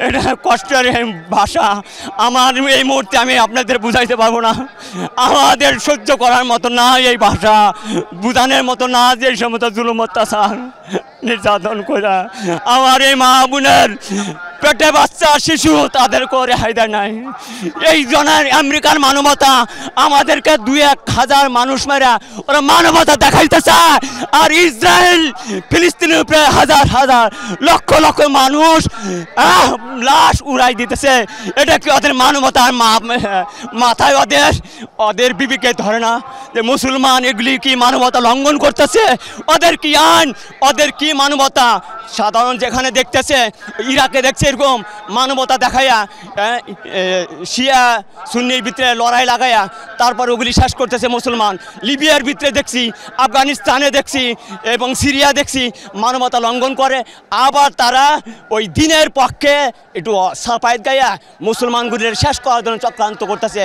এটা কষ্টের ভাষা। আমার এই মুহূর্তে আমি আপনাদের বুঝাইতে পারবো না। আমাদের সহ্য করার মতো না এই ভাষা, বুঝানোর মতো না যে সমস্ত জুলুম অত্যাচার নির্যাতন করে আমার এই মা বোনের পেটে বাচ্চা শিশু তাদেরকেও রেহাই দেয় নাই। এই জনের আমেরিকার মানবতা আমাদেরকে 2-1,000 মানুষ মেরা ওরা মানবতা দেখাইতে চায়, আর ইসরায়েল ফিলিস্তিনের উপরে হাজার লক্ষ লক্ষ মানুষ লাশ উড়াই দিতেছে। এটা কি ওদের মানবতা? মাথায় ওদের বিবেকে ধরে না যে মুসলমান এগুলি কি মানবতা লঙ্ঘন করতেছে? ওদের কি আইন, ওদের কি মানবতা? সাধারণ যেখানে দেখতেছে, ইরাকে দেখছে এরকম মানবতা দেখাইয়া শিয়া সুন্নির ভিতরে লড়াই লাগাইয়া তারপর ওগুলি শেষ করতেছে মুসলমান। লিবিয়ার ভিতরে দেখছি, আফগানিস্তানে দেখছি এবং সিরিয়া দেখছি মানবতা লঙ্ঘন করে। আবার তারা ওই দিনের পক্ষে একটু সাফায়েত গাইয়া মুসলমানগুলির শেষ করার জন্য চক্রান্ত করতেছে।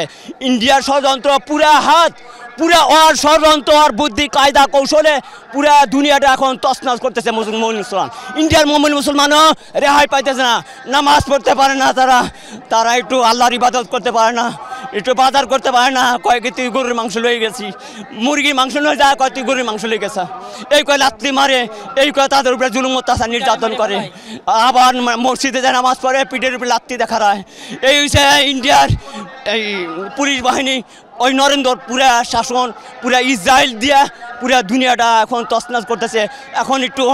ইন্ডিয়ার ষড়যন্ত্র পুরা হাত, পুরা ওর ষড়যন্ত্র আর বুদ্ধি কায়দা কৌশলে পুরা দুনিয়াটা এখন তছনছ করতেছে মুসলমান। ইন্ডিয়ার মোমিন মুসলমানও রেহাই পাইতেছে না, নামাজ পড়তে পারে না, তারা একটু আল্লাহর ইবাদত করতে পারে না, একটু বাজার করতে পারে না। কয় কি তুই গরুর মাংস লয়ে গেছি, মুরগির মাংস নয় যায়, কয় তুই গরুর মাংস লয়ে গেছা, এই কয় লাত্তি মারে, এই কয় তাদের উপরে জুলুম অত্যাচার নির্যাতন করে। আবার মসজিদে যায় নামাজ পড়ে পিঠের উপরে লাত্তি দেখা হয়। এই হচ্ছে ইন্ডিয়ার এই পুলিশ বাহিনী, ওই নরেন্দ্র পুরা শাসন, পুরা ইসরায়েল দিয়া পুরা দুনিয়াটা এখন তছনছ করতেছে। এখন একটু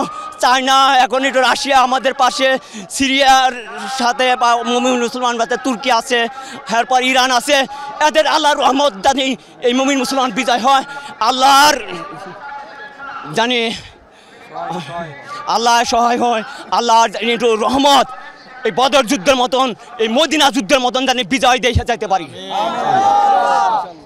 চায়না, এখন একটু রাশিয়া আমাদের পাশে, সিরিয়ার সাথে বা মুমিন মুসলমান সাথে তুর্কি আছে, এরপর ইরান আছে। এদের আল্লাহর রহমত জানি এই মুমিন মুসলমান বিজয় হয়, আল্লাহর জানি আল্লাহ সহায় হয়, আল্লাহর একটু রহমত এই বদর যুদ্ধের মতন, এই মদিনা যুদ্ধের মতন জানি বিজয় দিয়ে যাইতে পারি।